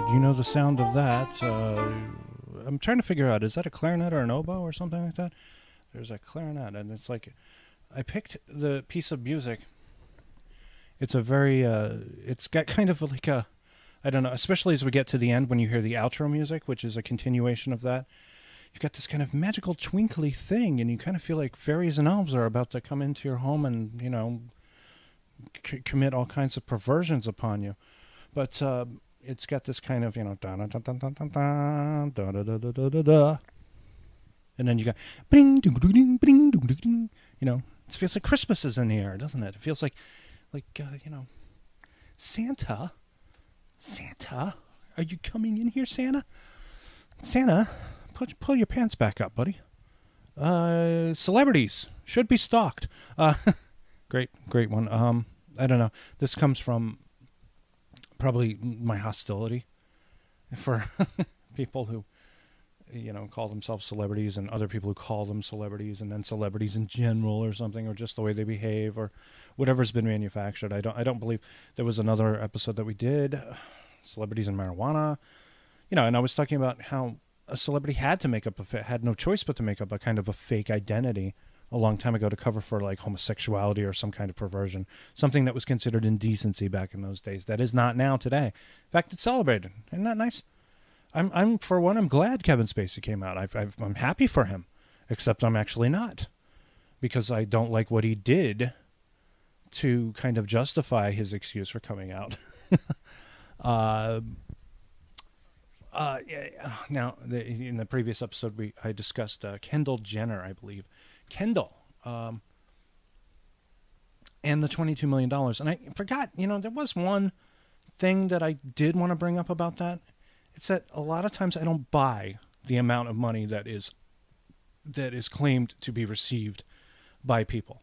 you know the sound of that. I'm trying to figure out, is that a clarinet or an oboe or something like that? There's a clarinet, and it's like, I picked the piece of music. It's a very, it's got kind of like a, I don't know, especially as we get to the end when you hear the outro music, which is a continuation of that. You've got this kind of magical twinkly thing, and you kind of feel like fairies and elves are about to come into your home and, you know, commit all kinds of perversions upon you. But it's got this kind of, you know, da da da da da da da da da da da da, and then you got bing ding ding bing ding ding. You know, it feels like Christmas is in the air, doesn't it? It feels like you know, Santa, are you coming in here, Santa? Santa, pull your pants back up, buddy. Celebrities should be stalked. Great one. I don't know. This comes from probably my hostility for people who, you know, call themselves celebrities, and other people who call them celebrities, and then celebrities in general or something, or just the way they behave, or whatever's been manufactured. I don't believe there was another episode that we did, celebrities and marijuana, you know, and I was talking about how a celebrity had no choice but to make up a kind of a fake identity a long time ago to cover for like homosexuality or some kind of perversion, something that was considered indecency back in those days. That is not now today. In fact, it's celebrated. Isn't that nice? I'm for one, I'm glad Kevin Spacey came out. I'm happy for him, except I'm actually not, because I don't like what he did to kind of justify his excuse for coming out. Now, in the previous episode, I discussed Kendall Jenner, I believe. Kendall, and the $22 million. And I forgot, you know, there was one thing that I did want to bring up about that. It's that a lot of times I don't buy the amount of money that is claimed to be received by people,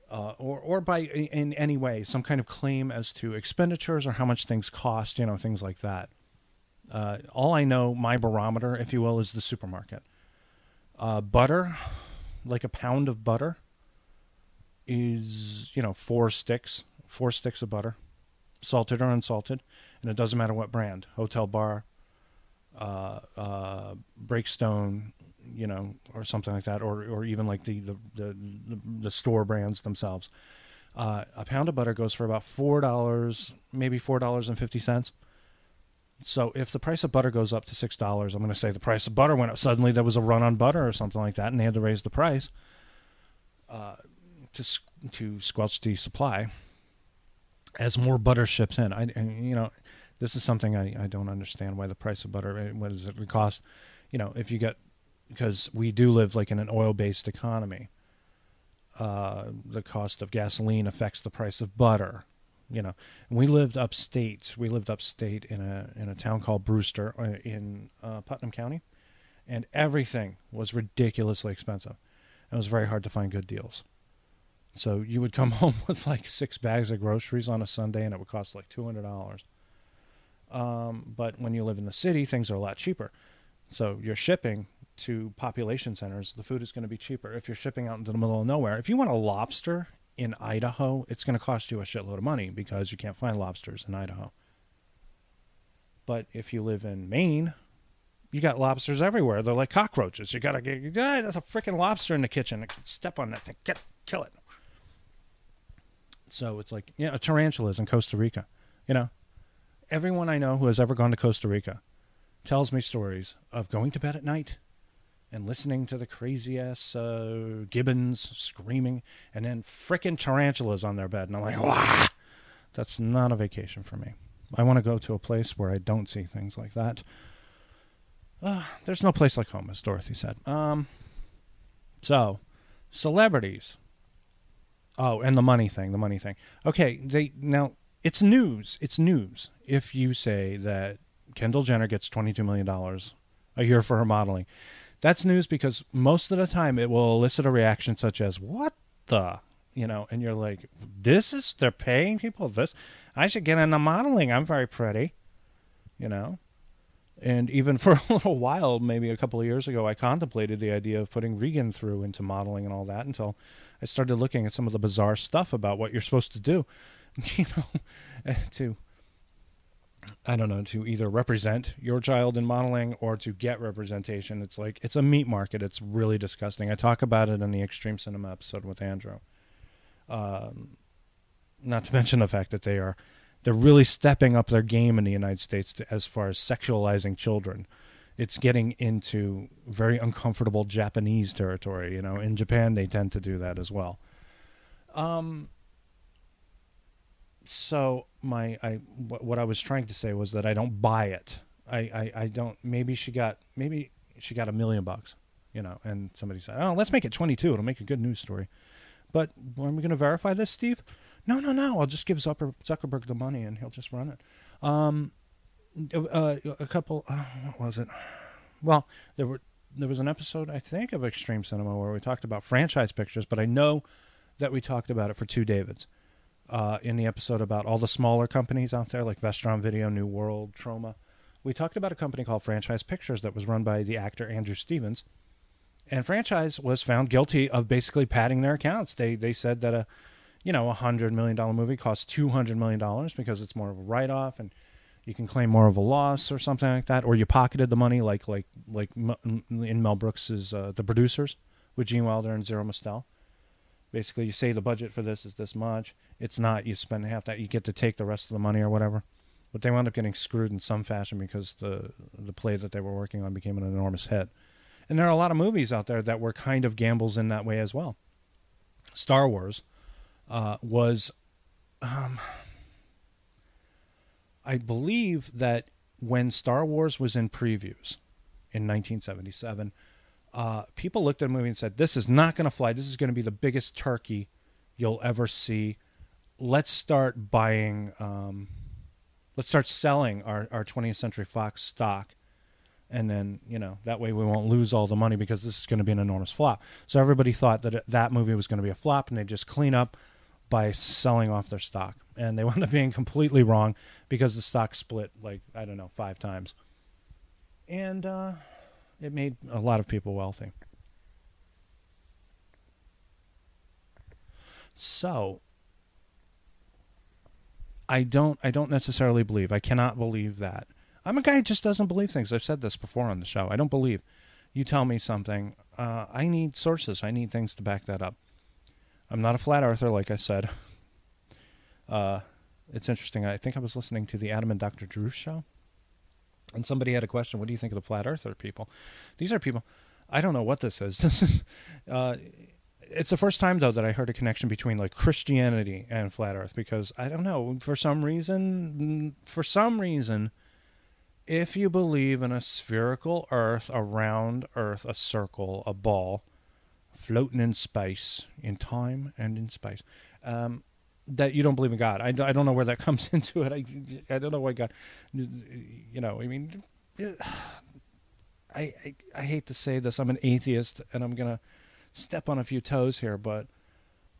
or by in any way, some kind of claim as to expenditures or how much things cost, you know, things like that. All I know, my barometer, if you will, is the supermarket. Butter, like a pound of butter, is, you know, four sticks of butter, salted or unsalted, and it doesn't matter what brand, Hotel Bar, Breakstone, you know, or something like that, or even like the store brands themselves. A pound of butter goes for about $4, maybe $4.50. So if the price of butter goes up to $6, I'm going to say the price of butter went up. Suddenly there was a run on butter or something like that, and they had to raise the price to squelch the supply as more butter ships in. You know, this is something I don't understand, why the price of butter, what does it cost? You know, if you get, because we do live like in an oil-based economy, the cost of gasoline affects the price of butter. You know, and we lived upstate. In a town called Brewster in Putnam County, and everything was ridiculously expensive. It was very hard to find good deals. So you would come home with like 6 bags of groceries on a Sunday, and it would cost like $200. But when you live in the city, things are a lot cheaper. So you're shipping to population centers, the food is going to be cheaper. If you're shipping out into the middle of nowhere, if you want a lobster in Idaho, it's going to cost you a shitload of money because you can't find lobsters in Idaho. But if you live in Maine, you got lobsters everywhere. They're like cockroaches. You got to get, there's a freaking lobster in the kitchen. Step on that thing. Kill it. So it's like, you know, tarantulas in Costa Rica. You know, everyone I know who has ever gone to Costa Rica tells me stories of going to bed at night and listening to the crazy-ass gibbons screaming, and then frickin' tarantulas on their bed. And I'm like, wah! That's not a vacation for me. I want to go to a place where I don't see things like that. There's no place like home, as Dorothy said. So, celebrities. Oh, and the money thing. Okay, now, it's news. If you say that Kendall Jenner gets $22 million a year for her modeling, that's news, because most of the time it will elicit a reaction such as, what the, you know, and you're like, they're paying people this? I should get into modeling. I'm very pretty, you know? And even for a little while, maybe a couple of years ago, I contemplated the idea of putting Regan through into modeling and all that, until I started looking at some of the bizarre stuff about what you're supposed to do, you know, to I don't know, to either represent your child in modeling or to get representation. It's like, it's a meat market. It's really disgusting. I talk about it in the Extreme Cinema episode with Andrew. Not to mention the fact that they're really stepping up their game in the United States as far as sexualizing children. It's getting into very uncomfortable Japanese territory. You know, in Japan, they tend to do that as well. So what I was trying to say was that I don't buy it. I don't. Maybe she got $1 million, you know. And somebody said, "Oh, let's make it 22. It'll make a good news story." But are we going to verify this, Steve? No. I'll just give Zuckerberg the money and he'll just run it. A couple. What was it? Well, there was an episode, I think, of Extreme Cinema where we talked about franchise pictures, but I know that we talked about it for Two Davids. In the episode about all the smaller companies out there like Vestron Video, New World, Troma, we talked about a company called Franchise Pictures that was run by the actor Andrew Stevens. And Franchise was found guilty of basically padding their accounts. They said that a $100 million movie costs $200 million because it's more of a write-off and you can claim more of a loss or something like that. Or you pocketed the money like in Mel Brooks's The Producers with Gene Wilder and Zero Mostel. Basically, you say the budget for this is this much. It's not. You spend half that. You get to take the rest of the money or whatever. But they wound up getting screwed in some fashion because the play that they were working on became an enormous hit. And there are a lot of movies out there that were kind of gambles in that way as well. Star Wars was, I believe that when Star Wars was in previews in 1977, people looked at a movie and said, this is not going to fly. This is going to be the biggest turkey you'll ever see. Let's start buying, let's start selling our 20th Century Fox stock. And then, that way we won't lose all the money because this is going to be an enormous flop. So everybody thought that that movie was going to be a flop and they'd just clean up by selling off their stock. And they wound up being completely wrong because the stock split 5 times. And it made a lot of people wealthy. So I don't necessarily believe. I cannot believe that. I'm a guy who just doesn't believe things. I've said this before on the show. I don't believe. You tell me something. I need sources. I need things to back that up. I'm not a flat earther, like I said. It's interesting. I think I was listening to the Adam and Dr. Drew show, and somebody had a question. What do you think of the flat earther people? These are people. I don't know what this is. This is. It's the first time, though, that I heard a connection between Christianity and flat earth, because I don't know, for some reason, if you believe in a spherical earth, a round earth, a circle, a ball, floating in space, in time and in space, that you don't believe in God. I don't know where that comes into it. I don't know why God, I hate to say this. I'm an atheist, and I'm going to step on a few toes here, but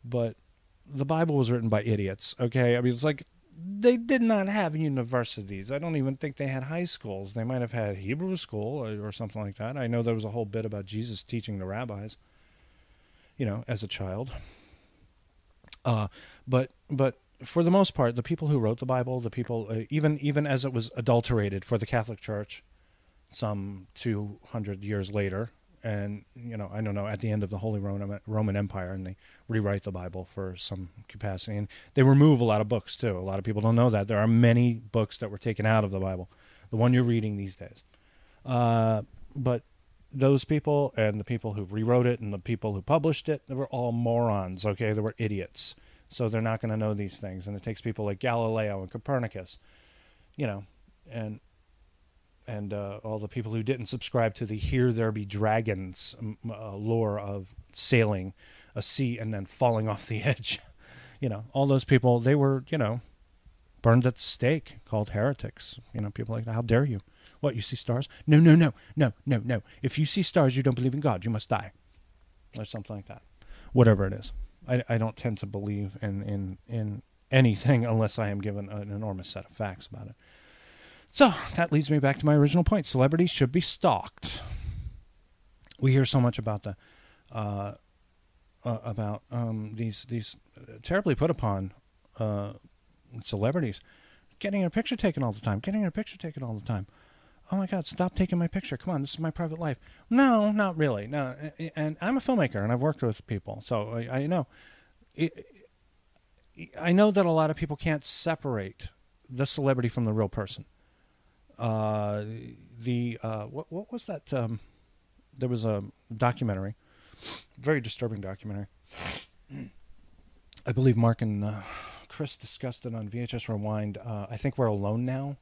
the Bible was written by idiots, okay? I mean, it's like they did not have universities. I don't even think they had high schools. They might have had Hebrew school or something like that. I know there was a whole bit about Jesus teaching the rabbis, as a child. But for the most part, the people who wrote the Bible, the people, even as it was adulterated for the Catholic Church some 200 years later, and, I don't know, at the end of the Holy Roman Empire, and they rewrite the Bible for some capacity. And they remove a lot of books, too. A lot of people don't know that. There are many books that were taken out of the Bible, the one you're reading these days. But those people and the people who rewrote it and the people who published it, they were all morons, okay? They were idiots. So they're not going to know these things. And it takes people like Galileo and Copernicus, and all the people who didn't subscribe to the "here there be dragons" lore of sailing a sea and then falling off the edge. All those people, they were, burned at the stake, called heretics. People like that. How dare you? What, you see stars? No. If you see stars, you don't believe in God. You must die. Or something like that. Whatever it is. I don't tend to believe in anything unless I am given an enormous set of facts about it. So that leads me back to my original point. Celebrities should be stalked. We hear so much about these terribly put upon celebrities getting a picture taken all the time, getting a picture taken all the time. Oh my God, stop taking my picture. Come on, this is my private life. No, not really. No, and I'm a filmmaker and I've worked with people, so I know. I know that a lot of people can't separate the celebrity from the real person. What was that? There was a documentary, very disturbing documentary. I believe Mark and Chris discussed it on VHS Rewind. I think We're Alone Now.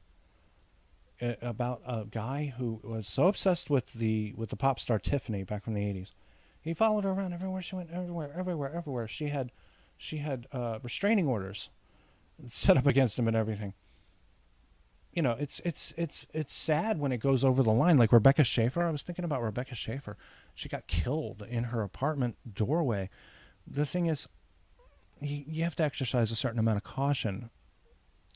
About a guy who was so obsessed with the pop star Tiffany back from the 80s. He followed her around everywhere she went, everywhere. She had restraining orders set up against him and everything. You know, it's sad when it goes over the line. Like Rebecca Schaeffer, I was thinking about Rebecca Schaeffer. She got killed in her apartment doorway. The thing is, you have to exercise a certain amount of caution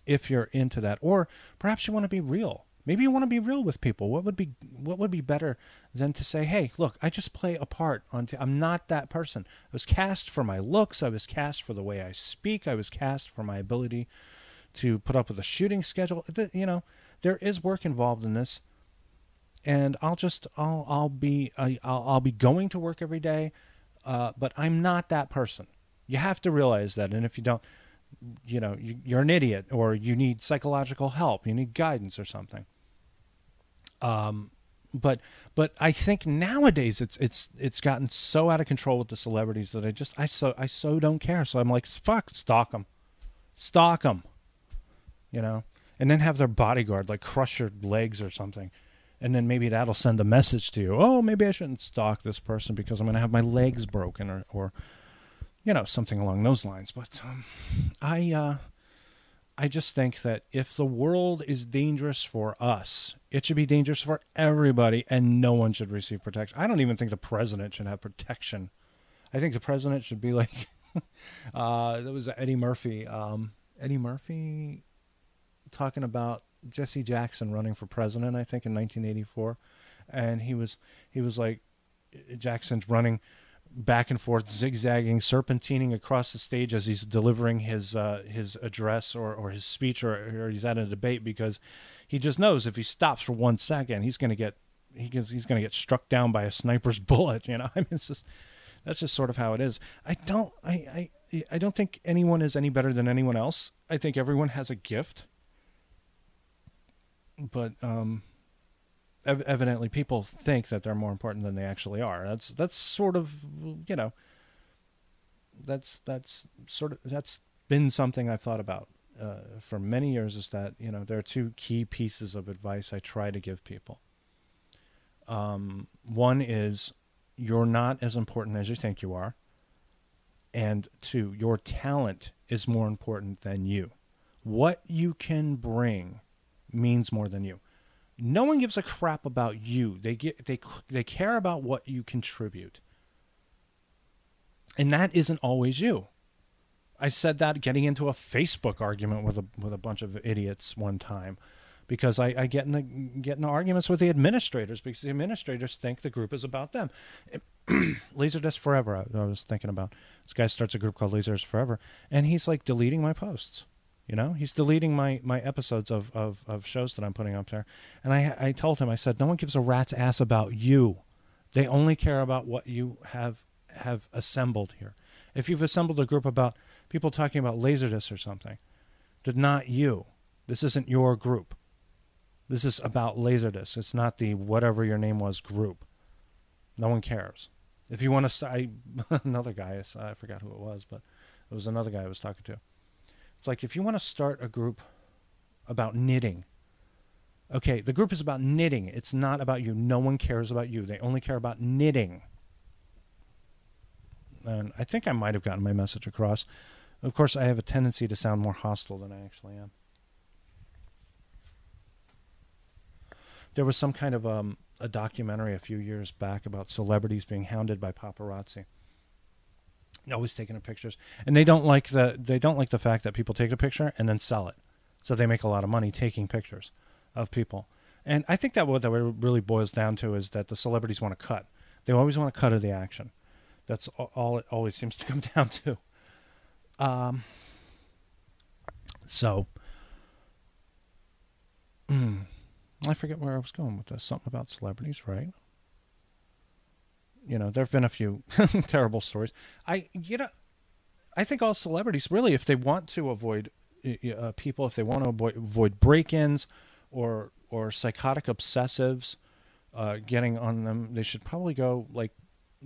if you're into that, or perhaps you want to be real. Maybe you want to be real with people. What would be better than to say, hey, look, I just play a part I'm not that person. I was cast for my looks. I was cast for the way I speak. I was cast for my ability to put up with a shooting schedule. You know, there is work involved in this, and I'll be going to work every day, but I'm not that person. You have to realize that, and if you don't, you know, you're an idiot, or you need psychological help. You need guidance or something. But I think nowadays it's gotten so out of control with the celebrities that I so don't care. So I'm like, fuck, stalk them, you know, and then have their bodyguard like crush your legs or something, and then maybe that'll send a message to you. Oh, maybe I shouldn't stalk this person because I'm going to have my legs broken, or you know, something along those lines. But I just think that if the world is dangerous for us, it should be dangerous for everybody, and no one should receive protection. I don't even think the president should have protection. I think the president should be like, that was Eddie Murphy. Eddie Murphy talking about Jesse Jackson running for president, I think in 1984. And he was like, Jackson's running back and forth, zigzagging, serpentining across the stage as he's delivering his address or his speech, or he's at a debate, because he just knows if he stops for 1 second, he's going to get struck down by a sniper's bullet. You know, I mean, that's just sort of how it is. I don't think anyone is any better than anyone else. I think everyone has a gift, but evidently people think that they're more important than they actually are. That's sort of, you know, that's been something I've thought about for many years, is that, you know, there are two key pieces of advice I try to give people. One is, you're not as important as you think you are. And two, your talent is more important than you. What you can bring means more than you. No one gives a crap about you. They care about what you contribute. And that isn't always you. I said that getting into a Facebook argument with a bunch of idiots one time, because I get in arguments with the administrators, because the administrators think the group is about them. Laserdisc Forever, I was thinking about. This guy starts a group called Laserdisc Forever, and he's like deleting my posts. You know, he's deleting my episodes of shows that I'm putting up there. And I told him, I said, no one gives a rat's ass about you. They only care about what you have assembled here. If you've assembled a group about people talking about Laserdisc or something, but not you. This isn't your group. This is about Laserdisc. It's not the whatever your name was group. No one cares. If you want to, another guy, I forgot who it was, but it was another guy I was talking to. It's like, if you want to start a group about knitting, okay, the group is about knitting. It's not about you. No one cares about you. They only care about knitting. And I think I might have gotten my message across. Of course, I have a tendency to sound more hostile than I actually am. There was some kind of a documentary a few years back about celebrities being hounded by paparazzi. Always taking pictures, and they don't like the fact that people take a picture and then sell it, so they make a lot of money taking pictures of people. And I think that what that really boils down to is that the celebrities want to cut. They always want to cut of the action. That's all it always seems to come down to. So I forget where I was going with this. Something about celebrities, right? There have been a few terrible stories. I think all celebrities, really, if they want to avoid people, if they want to avoid break-ins or psychotic obsessives getting on them, they should probably go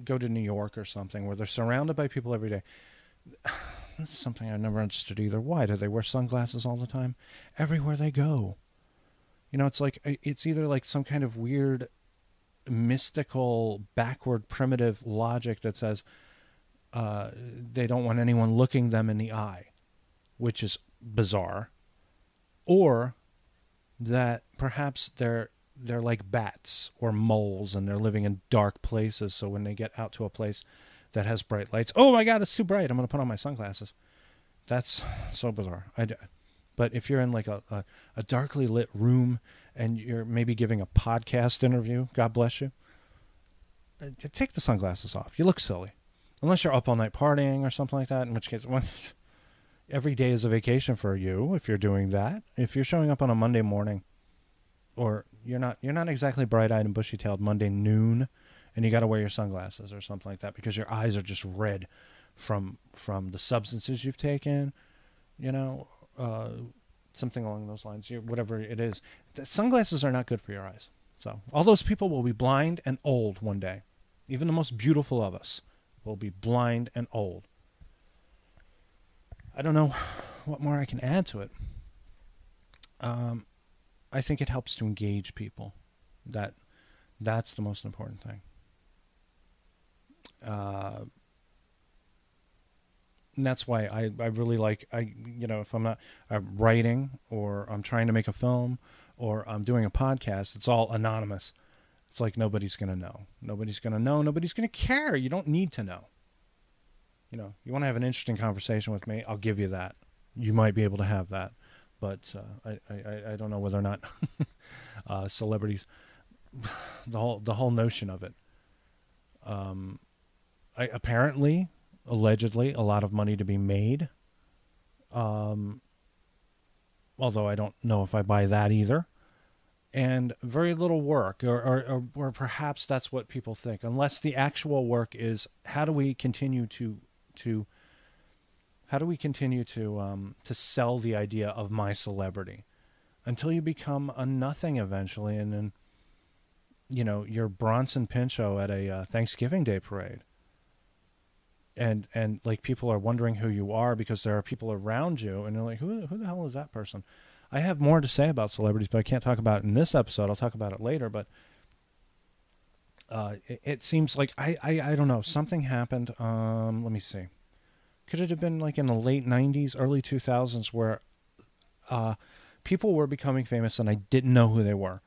to New York or something where they're surrounded by people every day. This is something I never understood either. Why do they wear sunglasses all the time? Everywhere they go. It's either like some kind of weird, mystical, backward, primitive logic that says they don't want anyone looking them in the eye, which is bizarre, or that perhaps they're like bats or moles and they're living in dark places, so when they get out to a place that has bright lights, oh my god, it's too bright, I'm going to put on my sunglasses. That's so bizarre. But if you're in like a darkly lit room and you're maybe giving a podcast interview, God bless you, take the sunglasses off. You look silly. Unless you're up all night partying or something like that, in which case every day is a vacation for you if you're doing that. If you're showing up on a Monday morning, or you're not exactly bright-eyed and bushy-tailed Monday noon, and you got to wear your sunglasses or something like that because your eyes are just red from the substances you've taken, something along those lines, whatever it is. The sunglasses are not good for your eyes. So all those people will be blind and old one day. Even the most beautiful of us will be blind and old. I don't know what more I can add to it. I think it helps to engage people. That's the most important thing. And that's why I really like, if I'm not writing or I'm trying to make a film or I'm doing a podcast, it's all anonymous. It's like nobody's going to know. Nobody's going to know. Nobody's going to care. You don't need to know. You want to have an interesting conversation with me, I'll give you that. You might be able to have that. But I don't know whether or not celebrities, the whole notion of it. Apparently, allegedly, a lot of money to be made. Although I don't know if I buy that either. And very little work, or perhaps that's what people think. Unless the actual work is, how do we continue to sell the idea of my celebrity until you become a nothing eventually, and then you're Bronson Pinchot at a Thanksgiving Day parade, and like people are wondering who you are because there are people around you, and they're like, who the hell is that person? I have more to say about celebrities, but I can't talk about it in this episode. I'll talk about it later. But it seems like I don't know, something happened. Let me see. Could it have been like in the late 90s, early 2000s, where people were becoming famous and I didn't know who they were?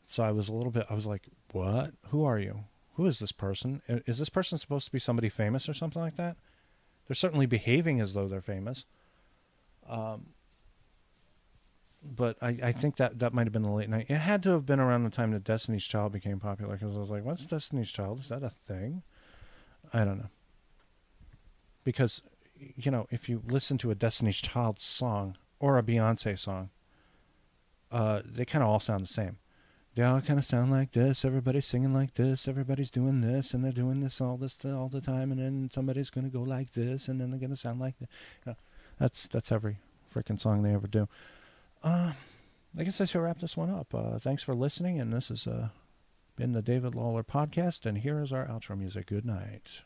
So I was like, what? Who are you? Who is this person? Is this person supposed to be somebody famous or something like that? They're certainly behaving as though they're famous. But I think that might have been the late 90s. It had to have been around the time that Destiny's Child became popular, because I was like, what's Destiny's Child? Is that a thing? I don't know. Because, if you listen to a Destiny's Child song or a Beyonce song, they kind of all sound the same. They all kind of sound like this. Everybody's singing like this. Everybody's doing this, and they're doing this all the time. And then somebody's going to go like this, and then they're going to sound like that. That's every freaking song they ever do. I guess I should wrap this one up. Thanks for listening, and this has been the David Lawler podcast, and here is our outro music. Good night.